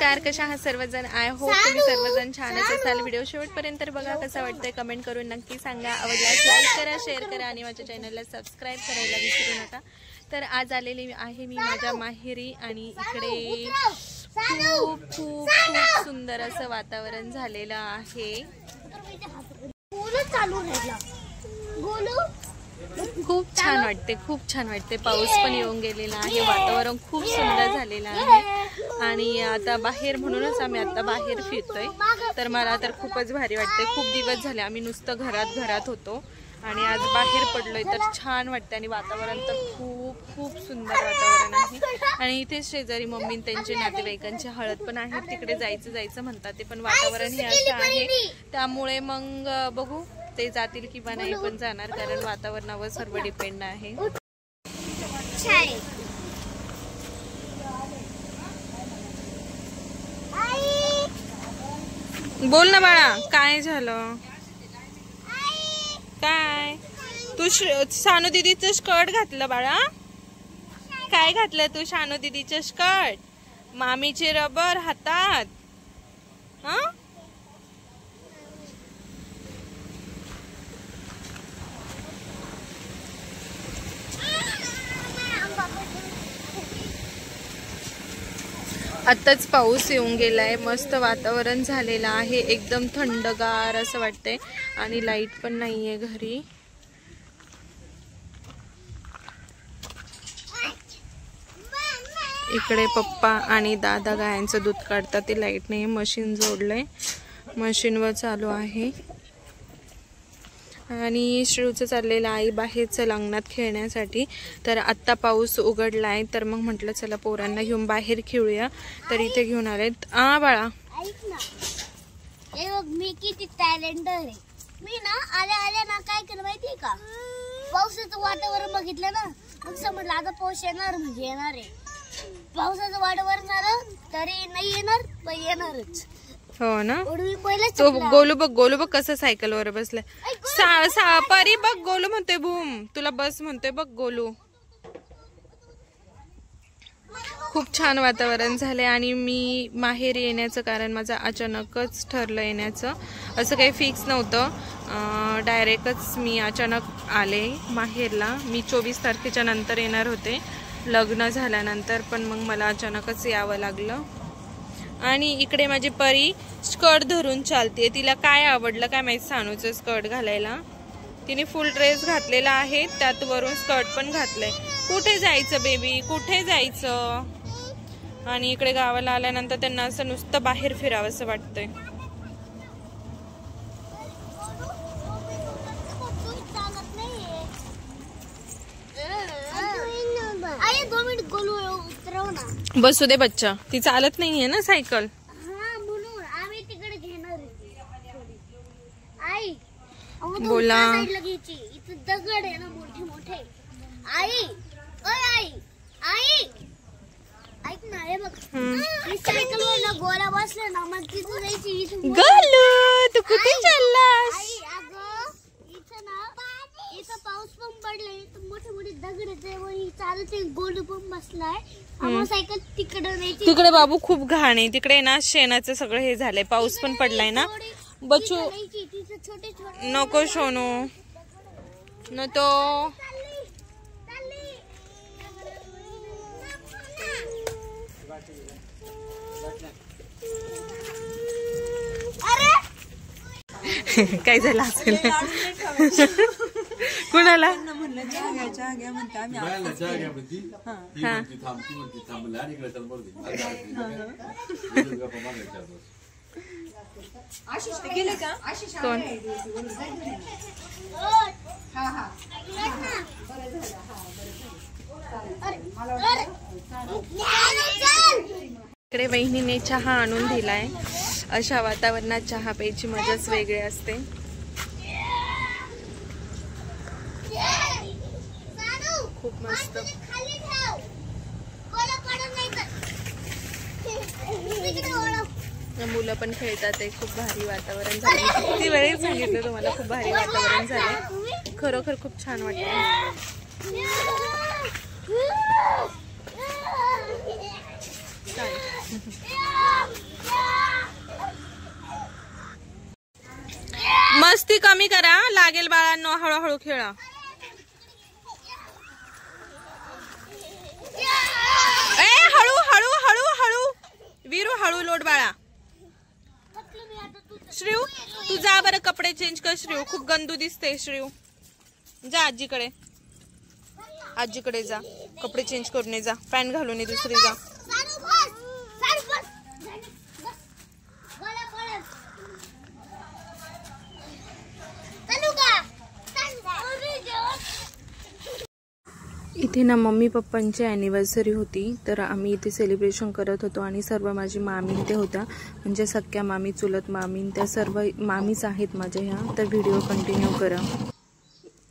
नमस्कार, कशा आहात सर्वजण? आय होप तुम्ही सर्वजण छानच असाल. व्हिडिओ शेवटपर्यंत बघा, कसा वाटतंय कमेंट करून नक्की सांगा. आवडल्यास लाईक करा, शेअर करा आणि माझ्या चॅनलला सबस्क्राईब करायला विसरू नका. तर आज आलेली आहे मी माझ्या माहेरी आणि इकडे खूप खूप खूप सुंदर असं वातावरण झालेलं आहे. खूप छान वाटते, खूप छान वाटते. पाऊस पण येऊन गेलेला आहे, वातावरण खूप सुंदर झालेलं आहे आणि आता बाहेर म्हणूनच आम्ही आता बाहेर फिरतोय. तर मला तर खूपच भारी वाटते. खूप दिवस झाले आम्ही नुसतं घरात होतो आणि आज बाहेर पडलोय तर छान वाटते आणि वातावरण तर खूप खूप सुंदर वातावरण आहे. आणि इथे शेजारी मम्मी त्यांचे नातेवाईकांची हळद पण आहे, तिकडे जायचं म्हणतात ते, पण वातावरण हे असं आहे त्यामुळे मग बघू ते जातील किंवा नाही, पण जाणार कारण वातावरणावर सर्व डिपेंड आहे. बोल ना बाळा, काय झालं? काय तू सानू दीदीचं स्कर्ट घातलं बाळा? काय घातलं तू सानू दीदीचं स्कर्ट? मामीचे रबर हातात? हा आताच पाऊस येऊन गेलाय, मस्त वातावरण झालेलं आहे, एकदम थंडगार असं वाटतंय आणि लाईट पण नाहीये घरी. इकडे पप्पा आणि दादा गायांचं दूध काढतात, ते लाईट नाही, मशीन जोडलंय, मशीनवर चालू आहे. आणि श्रीचं चाललेलं आई बाहेरचं लंगणात खेळण्यासाठी. तर आत्ता पाऊस उघडलाय तर मग म्हटलं चला पोरांना घेऊन बाहेर खेळूया, तर इथे घेऊन आलेत. बाळा मी किती टॅलेंट आहे. मी ना आल्या ना काय केलं माहितीये का, पावसाचं वातावरण बघितलं ना, मग समजलं आता पाऊस येणार म्हणजे येणार आहे. पावसाचं वातावरण झालं तरी नाही येणार पण येणारच. हो ना. तो गोलू बघ कसं सायकल वर बसलाय. परी बघ गोलू म्हणतोय बूम, तुला बस म्हणतोय बघ गोलू. खूप छान वातावरण झालंय आणि मी माहेरी येण्याचं कारण माझं अचानकच ठरलं येण्याचं, असं काही फिक्स नव्हतं. डायरेक्टच मी अचानक आले माहेरला. मी 24 तारखेच्या नंतर येणार होते लग्न झाल्यानंतर, पण मग मला अचानकच यावं लागलं. आणि इकडे माझी परी स्कर्ट धरून चालते. तिला काय आवडलं काय माहिती सानूचं स्कर्ट घालायला. तिने फुल ड्रेस घातलेला आहे, त्यात वरून स्कर्ट पण घातलंय. कुठे जायचं बेबी, कुठे जायचं? आणि इकडे गावाला आल्यानंतर त्यांना असं नुसतं बाहेर फिरावं असं वाटतंय. बसू दे बच्चा, ती चालत नाहीये ना सायकल. म्हणून आम्ही तिकडे घेणार. आई बोला. इथे दगड आहे ना मोठे मोठे. आई आई आई ऐक ना, हे बघ सायकल वर ना गोळा बसला ना, मग तिथं जायची. गोलू तू कुठे चाललास? इथं ना इथं पाऊस पण पडलाय, मोठे मोठे दगड आहेत, चालते. गोलू पण बसलाय. सायकल तिकडे बाबू खूप घाण आहे, तिकडे ना शेणाचं सगळं हे झालंय, पाऊस पण पडलाय ना. बच्चू नको सोनू न तो. काय झालं असेल कुणाला? कोण? इकडे वहिनीने चहा आणून दिलाय. अशा वातावरणात चहा प्यायची मजाच वेगळी असते. खूप मस्त. मुलं पण खेळतात आहे, खूप भारी वातावरण झालं. किती वेळेस सांगितलं तुम्हाला, खूप भारी वातावरण झालंय. खरोखर खूप छान वाटतं. चालेल. मस्ती कमी करा, लागेल बाळांनो, हळूहळू खेळा. हळू हळू हळू हळू वीरू, हळू लोट बाळा. श्रीव तू जा बरं, कपडे चेंज कर. श्रीव खूप गंदू दिसते. श्रीव जा आजीकडे, आजीकडे जा, कपडे चेंज करून ये जा, पॅन्ट घालून ये दुसरी जा. इथे ना मम्मी पप्पांची ॲनिव्हर्सरी होती, तर आम्ही इथे सेलिब्रेशन करत होतो आणि सर्व माझी मामी इथे होत्या, म्हणजे सख्या मामी, चुलत मामी, त्या सर्व मामीच आहेत माझ्या ह्या. तर व्हिडिओ कंटिन्यू करा.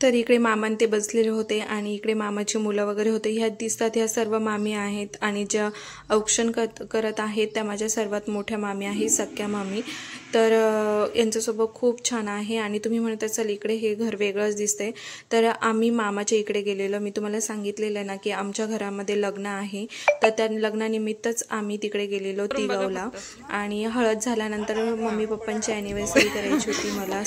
तर इकडे मामान ते बसलेले होते आणि इकडे मामाची मुलं वगैरे होते. ह्या दिसतात ह्या सर्व मामी आहेत आणि ज्या औक्षण करत आहेत त्या माझ्या सर्वात मोठ्या मामी आहेत, सख्या मामी. तर यांच्यासोबत खूप छान आहे. आणि तुम्ही म्हणत असाल इकडे हे घर वेगळंच दिसतंय, तर आम्ही मामाच्या इकडे गेलेलो. मी तुम्हाला सांगितलेलं ना की आमच्या घरामध्ये लग्न आहे, तर त्या लग्नानिमित्तच आम्ही तिकडे गेलेलो तिगावला. आणि हळद झाल्यानंतर मम्मी पप्पांची ॲनिव्हर्सरी करायची होती मला.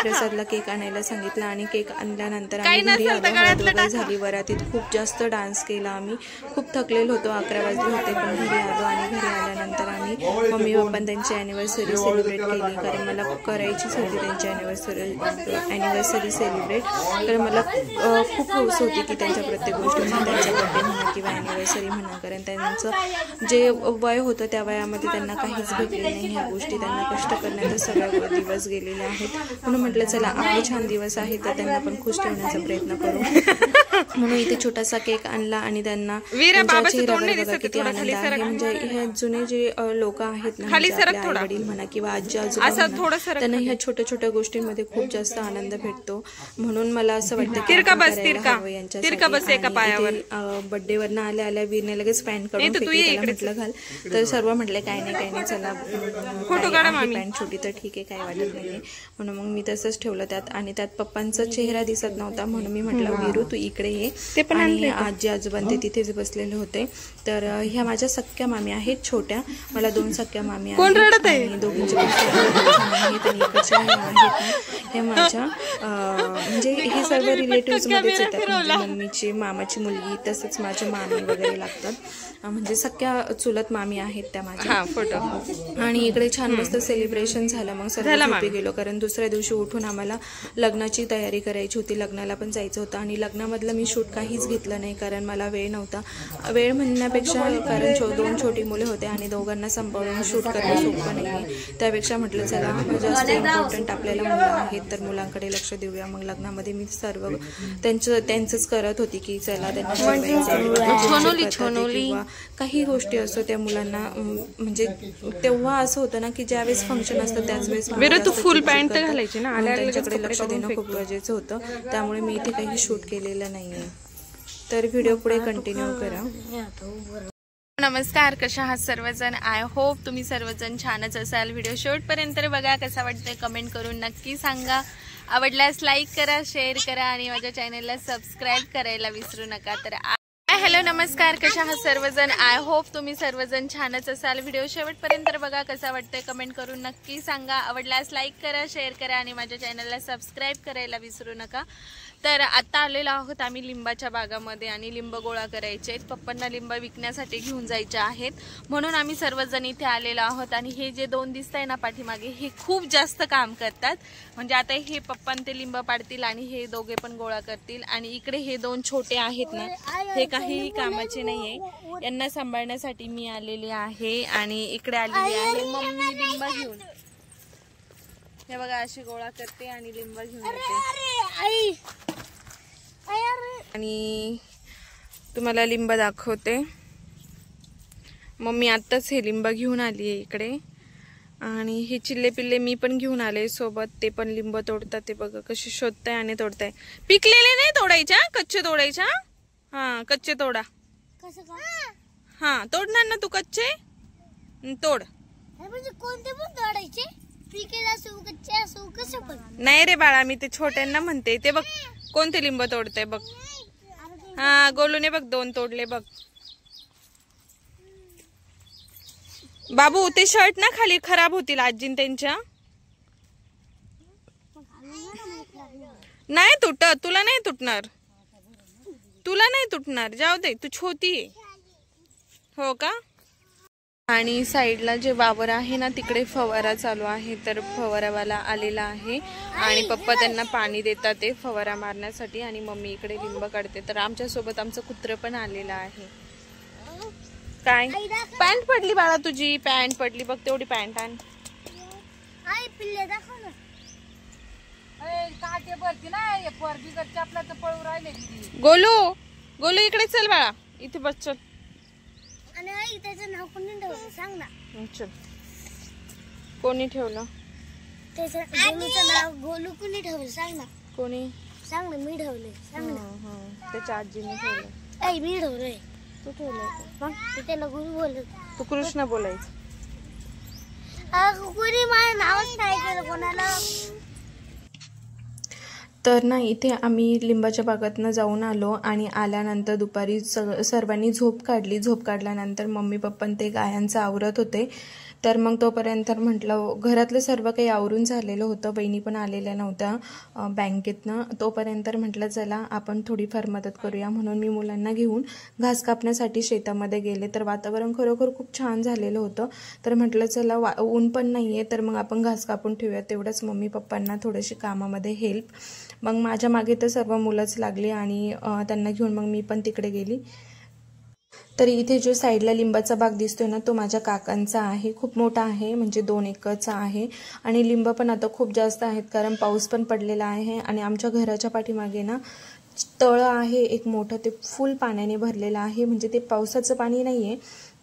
प्रसादला केक आणायला सांगितलं आणि केक आणल्यानंतर आम्ही घरी आलो. झाली वरातीत खूप जास्त डान्स केला आम्ही, खूप थकलेलो होतो, 11 वाजले होते. पण घरी आलो आणि घरी आल्यानंतर आम्ही मम्मी पप्पा त्यांची ॲनिव्हर्सरी सेलिब्रेट केली, कारण मला करायचीच होती त्यांची ॲनिव्हर्सरी सेलिब्रेट. तर मला खूप हौस होती की त्यांच्या प्रत्येक गोष्टीमध्ये, त्यांचा बर्थडे म्हणा किंवा ॲनिव्हर्सरी म्हणा, कारण त्यांचं जे वय होतं त्या वयामध्ये त्यांना काहीच भेटले नाही. ह्या गोष्टी त्यांना कष्ट करण्याचा सगळ्या दिवस गेलेले आहेत. म्हणून म्हटलं चला आपले छान दिवस आहे तर त्यांना पण खुश ठेवण्याचा प्रयत्न करू. म्हणून इथे छोटासा केक आणला आणि त्यांना किती आनंद आहे. म्हणजे हे जुने जे लोक आहेत ना, आई वडील म्हणा किंवा आजी आजोबा, त्यांना ह्या छोट्या छोट्या गोष्टींमध्ये खूप जास्त आनंद भेटतो. म्हणून मला असं वाटतं की बर्थडे वरनं आल्या आल्या वीरने लगेच पॅन्ट काढून म्हटलं घाल, तर सर्व म्हटलं काय नाही चला पॅन्ट छोटी तर ठीक आहे, काय वाटत नाहीये. म्हणून मग मी तसंच ठेवलं त्यात. आणि त्यात पप्पांचा चेहरा दिसत नव्हता, म्हणून मी म्हटलं वीरू तू इकडे ये. आणि आजी आजोबा ते तिथेच बसलेले होते. तर ह्या माझ्या सख्या मामी आहेत छोट्या, मला 2 सख्या मामी आहेत, दोघींची आहेत. आणि इकडच्या हे माझ्या म्हणजे हे सर्व रिलेटिव्ह मध्येच येतात, म्हणजे मम्मीची मामाची मुलगी, तसंच माझ्या मामी वगैरे लागतात, म्हणजे सख्या चुलत मामी आहेत त्या माझ्या. फोटो. आणि इकडे छान मस्त सेलिब्रेशन झालं. मग सर्व झोपी गेलो, कारण दुसऱ्या दिवशी उठून आम्हाला लग्नाची तयारी करायची होती, लग्नाला पण जायचं होतं. आणि लग्नामधलं मी शूट काहीच घेतलं नाही, कारण मला वेळ नव्हता. वेळ म्हणण्यापेक्षा कारण 2 छोटी मुले होते आणि दोघांना सांभाळून शूट करणं सोपं नाही. त्यापेक्षा म्हटलं चला जास्त इम्पॉर्टंट आपल्याला मुलं आहेत तर मुलांकडे लक्ष देऊया. मग लग्नामध्ये मी सर्व त्यांचंच करत होती की चला त्यांना किंवा काही गोष्टी असो त्या मुलांना, म्हणजे तेव्हा असं होतं ना की ज्यावेळेस फंक्शन असतं त्याच वेळेस तू फुल पॅन्ट घालायची ना, त्यांच्याकडे लक्ष देणं खूप गरजेचं होतं. त्यामुळे मी इथे काही शूट केलेलं नाहीये. तर व्हिडिओ पुढे कंटिन्यू करा. नमस्कार, कशा आहात सर्वजण? आय होप तुम्ही सर्वजण छानच असाल. व्हिडिओ शेवटपर्यंत बघा, कसा वाटतंय कमेंट करून नक्की सांगा. आवडल्यास लाईक करा, शेअर करा आणि माझ्या चॅनलला सबस्क्राईब करायला विसरू नका. तर हॅलो नमस्कार, कशा आहात सर्वजण? आय होप तुम्ही सर्वजण छानच असाल. व्हिडिओ शेवटपर्यंत बघा, कसा वाटतंय कमेंट करून नक्की सांगा. आवडल्यास लाईक करा, शेअर करा आणि माझ्या चॅनलला सबस्क्राईब करायला विसरू नका. तर आता आलेलो आहोत आम्ही लिंबाच्या बागामध्ये आणि लिंब गोळा करायचे आहेत. पप्पांना लिंब विकण्यासाठी घेऊन जायचे आहेत, म्हणून आम्ही सर्वजण इथे आलेलो आहोत. आणि हे जे 2 दिसत आहे ना पाठीमागे, हे खूप जास्त काम करतात. म्हणजे आता हे पप्पां ते लिंब पाडतील आणि हे दोघे पण गोळा करतील. आणि इकडे हे 2 छोटे आहेत ना, हे काहीही कामाचे नाहीये, यांना सांभाळण्यासाठी मी आलेली आहे. आणि इकडे आलेली आहे मम्मी लिंब घेऊन. हे बघा अशी गोळा करते आणि लिंब घेऊन येते. आणि तुम्हाला लिंब दाखवते. मम्मी आत्ताच हे लिंब घेऊन आली आहे इकडे. आणि हे चिल्ले पिल्ले मी पण घेऊन आले सोबत, ते पण लिंब तोडतात. ते बघा कशी शोधताय आणि तोडताय. पिकलेले नाही तोडायच्या, कच्चे तोडायच्या. हा कच्चे तोडा. हा तोडणार ना तू, कच्चे तोड. कोणते पण तोडायचे, पिकेला असो कच्चे असो कसं पण. नाही रे बाळा, मी ते छोट्यांना म्हणते. ते बघ कोणते लिंब तोडते बघ. हा गोलूने बघ 2 तोडले बघ. बाबू ते शर्ट ना खाली खराब होतील आजीन त्यांच्या. नाही तुटत, तुला नाही तुटणार, तुला नाही तुटणार, जाऊ दे, तू छोटी आहे. हो का. आणि साईडला जे वावर आहे ना तिकडे फवारा चालू आहे, तर फवारावाला आलेला आहे आणि पप्पा त्यांना पाणी देतात ते फवारा मारण्यासाठी आणि मम्मी इकडे लिंब काढते. तर आमच्या सोबत आमचं कुत्र पण आलेलं आहे. काय पॅन्ट पडली बाळा तुझी, पॅन्ट पडली बघ, तेवढी पॅन्ट आण. गोलू गोलू इकडे चल बाळा, इथे बस चल. आणि आई त्याचं नाव कोणी ठेवलं सांग ना. चल. कोणी ठेवलं त्याचं गोलूचं नाव? गोलू कोणी ठेवलं सांग ना. कोणी? सांग ना. मी ठेवलंय सांग ना. त्याच्या आजीने ठेवलं. आई मी ठेवलंय. तू ठेवलं मग त्याला गोलू बोलत. तू कृष्ण बोलायचं. कोणी माझं नावच नाही केलं कोणाला. तर ना इथे आम्ही लिंबाच्या बागातनं जाऊन आलो आणि आल्यानंतर दुपारी सर्वांनी झोप काढली. झोप काढल्यानंतर मम्मी पप्पा ते गायांचं आवरत होते. तर मग तोपर्यंत म्हटलं घरातलं सर्व काही आवरून झालेलं होतं. बहिणी पण आलेल्या नव्हत्या बँकेतनं. तोपर्यंत म्हटलं चला आपण थोडीफार मदत करूया, म्हणून मी मुलांना घेऊन घास कापण्यासाठी शेतामध्ये गेले. तर वातावरण खरोखर खूप छान झालेलं होतं. तर म्हटलं चला ऊन पण नाही आहे, तर मग आपण घास कापून ठेवूया. तेवढंच मम्मी पप्पांना थोडीशी कामामध्ये हेल्प. मग माझ्या मागे तर सर्व मुलंच लागली आणि त्यांना घेऊन मग मी पण तिकडे गेली. तर इथे जो साईडला लिंबाचा बाग दिसतोय ना तो माझ्या काकांचा आहे. खूप मोठा आहे, म्हणजे 2 एकरचा आहे आणि लिंब पण आता खूप जास्त आहेत कारण पाऊस पण पडलेला आहे. आणि आमच्या घराच्या पाठीमागे ना तळं आहे एक मोठं, ते फुल पाण्याने भरलेलं आहे. म्हणजे ते पावसाचं पाणी नाहीये,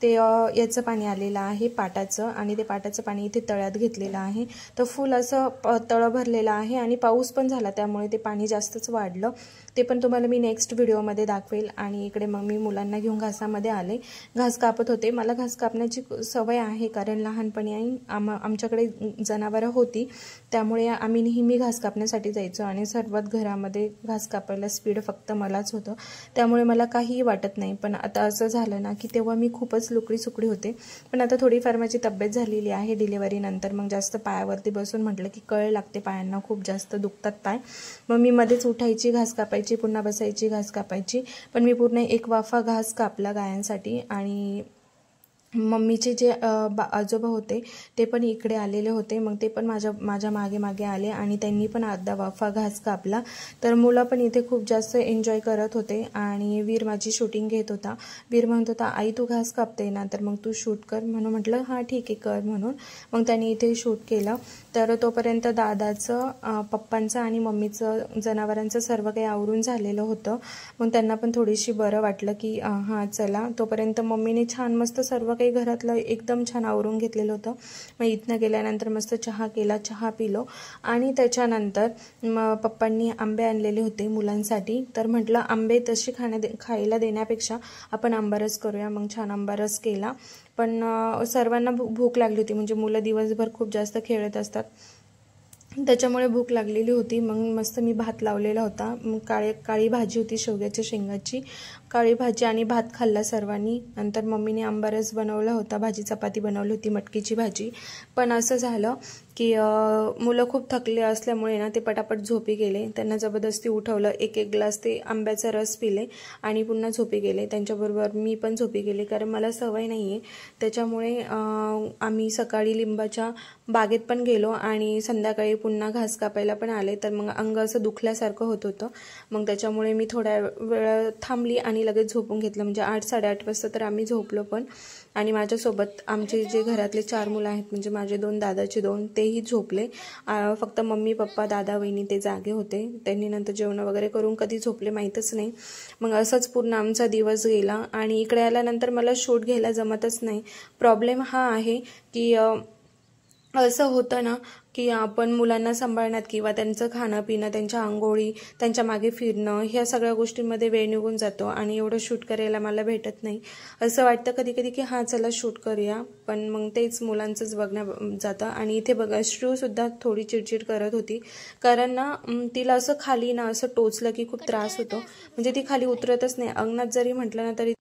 ते याचं पाणी आलेलं आहे पाटाचं, आणि ते पाटाचं पाणी इथे तळ्यात घेतलेलं आहे. तर फुल असं तळं भरलेलं आहे आणि पाऊस पण झाला त्यामुळे ते पाणी जास्तच वाढलं. ते पण तुम्हाला मी नेक्स्ट व्हिडिओमध्ये दाखवेल. आणि इकडे मग मी मुलांना घेऊन घासामध्ये आले. घास कापत होते. मला घास कापण्याची सवय आहे कारण लहानपणी आमच्याकडे जनावरं होती, त्यामुळे आम्ही नेहमी घास कापण्यासाठी जायचो आणि सर्वात घरामध्ये घास कापायला स्पीड फक्त मलाच होतं, त्यामुळे मला काहीही वाटत नाही. पण आता असं झालं ना की तेव्हा मी खूपच लुकडी सुकडी होते. पण आता थोडीफार माझी तब्येत झालेली आहे डिलिव्हरीनंतर. मग जास्त पायावरती बसून म्हटलं की कळ लागते पायांना, खूप जास्त दुखतात पाय. मग मी मध्येच उठायची, घास कापायची, पुन्हा बसायची, घास कापायची. पण मी पूर्ण 1 वाफा घास कापला गायांसाठी. आणि मम्मीचे जे आजोबा होते ते पण इकडे आलेले होते. मग ते पण माझ्या मागे मागे आले आणि त्यांनी पण अर्धा वाफा घास कापला. तर मुलं पण इथे खूप जास्त एन्जॉय करत होते. आणि वीर माझी शूटिंग घेत होता. वीर म्हणत होता आई तू घास कापते ना, तर मग तू शूट कर. म्हणून म्हटलं हां ठीक आहे कर म्हणून. मग त्यांनी इथे शूट केलं. तर तोपर्यंत दादाचं, पप्पांचं आणि मम्मीचं जनावरांचं सर्व काही आवरून झालेलं होतं. मग त्यांना पण थोडीशी बरं वाटलं की हां चला. तोपर्यंत मम्मीने छान मस्त सर्व काही घरातलं एकदम छान आवरून घेतलेलं होतं. मग इथनं गेल्यानंतर मस्त चहा केला, चहा पिलो. आणि त्याच्यानंतर मग पप्पांनी आंबे आणलेले होते मुलांसाठी. तर म्हटलं आंबे तसे खायला देण्यापेक्षा आपण आंबारस करूया. मग छान आंबारस केला. पण सर्वांना भूक लागली होती, म्हणजे मुलं दिवसभर खूप जास्त खेळत असतात त्याच्यामुळे भूक लागलेली होती. मग मस्त मी भात लावलेला होता. मग काळी भाजी होती शेवग्याच्या शेंगाची, काळी भाजी आणि भात खाल्ला सर्वांनी. नंतर मम्मीने आंबारस बनवला होता, भाजी चपाती बनवली होती, मटकीची भाजी. पण असं झालं की मुलं खूप थकले असल्यामुळे ना ते पटापट झोपी गेले. त्यांना जबरदस्ती उठवलं, एक ग्लास ते आंब्याचा रस पिले आणि पुन्हा झोपी गेले. त्यांच्याबरोबर मी पण झोपी गेले कारण मला सवय नाही आहे. त्याच्यामुळे आम्ही सकाळी लिंबाच्या बागेत पण गेलो आणि संध्याकाळी पुन्हा घास कापायला पण आले. तर मग अंग असं दुखल्यासारखं होत होतं. मग त्याच्यामुळे मी थोड्या वेळ थांबली आणि लगेच झोपून घेतलं. म्हणजे 8-8:30 वाजता तर आम्ही झोपलो पण. आणि माझ्यासोबत आमचे जे घरातले 4 मुलं आहेत, म्हणजे माझे 2, दादाचे 2, तेही झोपले. फक्त मम्मी पप्पा दादा वहिनी ते जागे होते. त्यांनी नंतर जेवण वगैरे करून कधी झोपले माहीतच नाही. मग असंच पूर्ण आमचा दिवस गेला. आणि इकडे आल्यानंतर मला शूट घ्यायला जमतच नाही. प्रॉब्लेम हा आहे की असं होतं ना की आपण मुलांना सांभाळण्यात किंवा त्यांचं खाणं पिणं, त्यांच्या आंघोळी, त्यांच्या मागे फिरणं, ह्या सगळ्या गोष्टींमध्ये वेळ निघून जातो आणि एवढं शूट करायला मला भेटत नाही. असं वाटतं कधी कधी की हां चला शूट करूया, पण मग तेच मुलांचंच बघण्यात जातं. आणि इथे बघा श्रूसुद्धा थोडी चिडचिड करत होती कारण ना तिला असं खाली ना असं टोचलं की खूप त्रास होतो. म्हणजे ती खाली उतरतच नाही. अंगणात जरी म्हटलं ना तरी